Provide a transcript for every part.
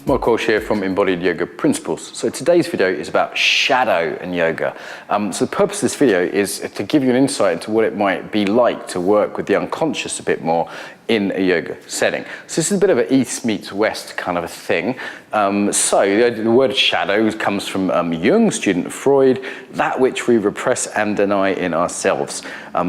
Mark Walsh here from Embodied Yoga Principles. So today's video is about shadow and yoga. So the purpose of this video is to give you an insight into what it might be like to work with the unconscious a bit more in a yoga setting. So this is a bit of an East meets West kind of a thing. So the word shadow comes from Jung, student of Freud, that which we repress and deny in ourselves.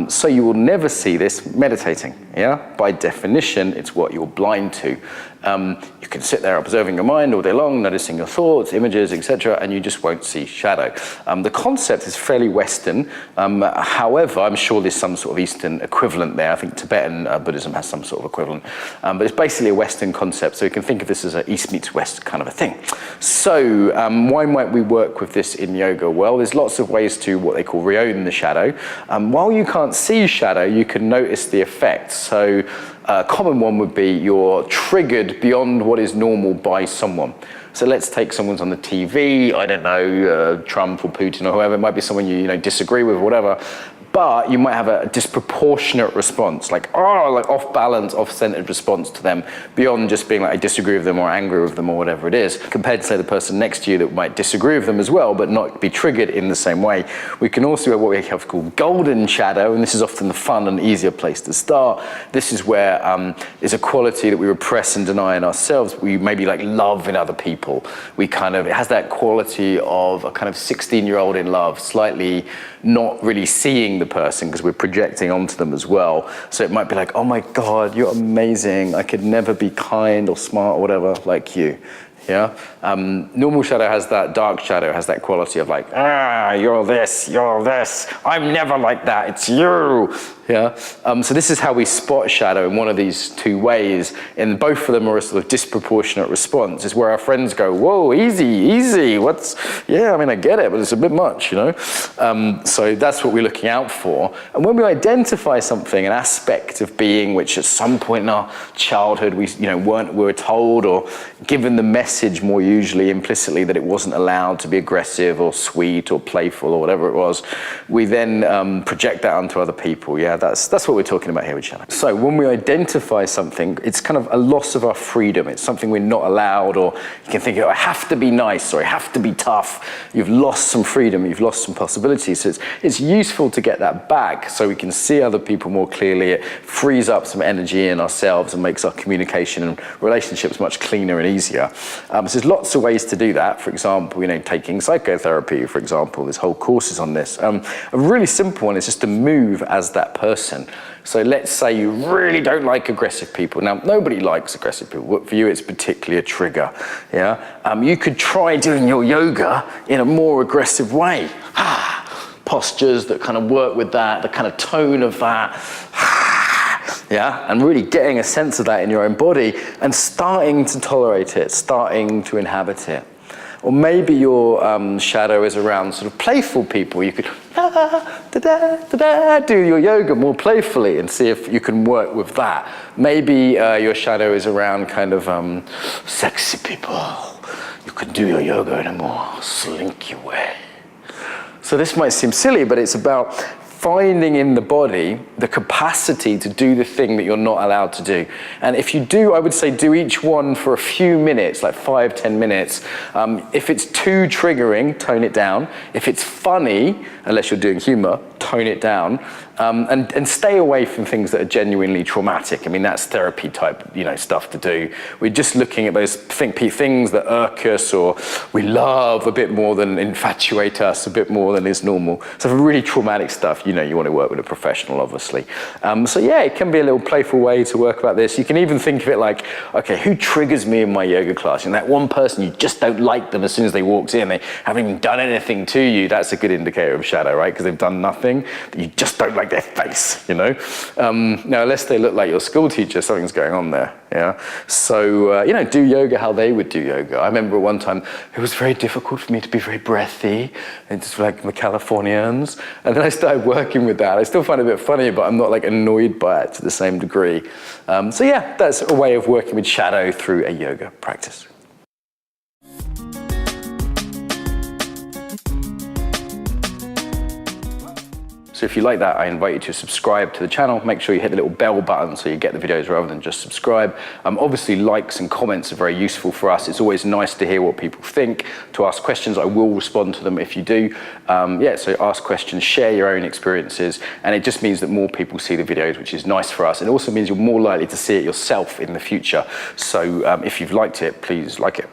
So you will never see this meditating, yeah? By definition, it's what you're blind to. You can sit there observing your mind all day long, noticing your thoughts, images, etc., and you just won't see shadow. The concept is fairly Western. However, I'm sure there's some sort of Eastern equivalent there. I think Tibetan Buddhism has some sort of equivalent. But it's basically a Western concept, so you can think of this as an East meets West kind of a thing. So why might we work with this in yoga? Well, there's lots of ways to what they call reown the shadow. While you can't see shadow, you can notice the effects. So a common one would be you're triggered beyond what is normal by someone. So let's take someone's on the TV, I don't know, Trump or Putin or whoever, it might be someone you disagree with or whatever, but you might have a disproportionate response, like off balance, off-centered response to them, beyond just being like, I disagree with them or angry with them or whatever it is, compared to say the person next to you that might disagree with them as well, but not be triggered in the same way. We can also have what we have called golden shadow, and this is often the fun and easier place to start. This is where there's a quality that we repress and deny in ourselves. We maybe like love in other people. It has that quality of a kind of 16-year-old in love, slightly not really seeing the person because we're projecting onto them as well. So it might be like, oh my God, you're amazing. I could never be kind or smart or whatever like you. Yeah. Normal shadow has that, dark shadow has that quality of like, you're this, I'm never like that, it's you. Yeah. So this is how we spot shadow in one of these two ways, and both of them are a sort of disproportionate response. It's where our friends go, whoa, easy, yeah, I mean, I get it, but it's a bit much, So that's what we're looking out for. And when we identify something, an aspect of being which at some point in our childhood we were told or given the message more usually implicitly that it wasn't allowed to be aggressive or sweet or playful or whatever it was, we then project that onto other people. Yeah, that's what we're talking about here with shadow. So when we identify something, it's kind of a loss of our freedom. It's something we're not allowed, or you can think, I have to be nice or I have to be tough. You've lost some freedom, you've lost some possibilities. So it's useful to get that back so we can see other people more clearly. It frees up some energy in ourselves and makes our communication and relationships much cleaner and easier. So there's lots of ways to do that. For example, taking psychotherapy, for example, there's whole courses on this. A really simple one is just to move as that person. So let's say you really don't like aggressive people. Now, nobody likes aggressive people, but for you it's particularly a trigger. Yeah, you could try doing your yoga in a more aggressive way. Postures that kind of work with that, the kind of tone of that. Yeah, and really getting a sense of that in your own body and starting to tolerate it, starting to inhabit it. Or maybe your shadow is around sort of playful people. You could do your yoga more playfully and see if you can work with that. Maybe your shadow is around kind of sexy people. You could do your yoga in a more slinky way. So this might seem silly, but it's about finding in the body the capacity to do the thing that you're not allowed to do. And if you do, I would say do each one for a few minutes, like 5-10 minutes. If it's too triggering, tone it down. If it's funny, unless you're doing humor, tone it down. And stay away from things that are genuinely traumatic. I mean, that's therapy type, stuff to do. We're just looking at those things that irk us or we love a bit more than infatuate us, a bit more than is normal. So for really traumatic stuff, you want to work with a professional, obviously. So yeah, it can be a little playful way to work about this. You can even think of it like, okay, who triggers me in my yoga class? And that one person, you just don't like them as soon as they walked in. They haven't even done anything to you. That's a good indicator of shadow, right? Because they've done nothing, but you just don't like their face, Now, unless they look like your school teacher, something's going on there, yeah? So, do yoga how they would do yoga. I remember one time, it was very difficult for me to be very breathy, and just like the Californians, and then I started working with that. I still find it a bit funny, but I'm not like annoyed by it to the same degree. So yeah, that's a way of working with shadow through a yoga practice. So if you like that, I invite you to subscribe to the channel. Make sure you hit the little bell button so you get the videos rather than just subscribe. Obviously, likes and comments are very useful for us. It's always nice to hear what people think, to ask questions. I will respond to them if you do. So ask questions, share your own experiences, and it just means that more people see the videos, which is nice for us. It also means you're more likely to see it yourself in the future. So if you've liked it, please like it.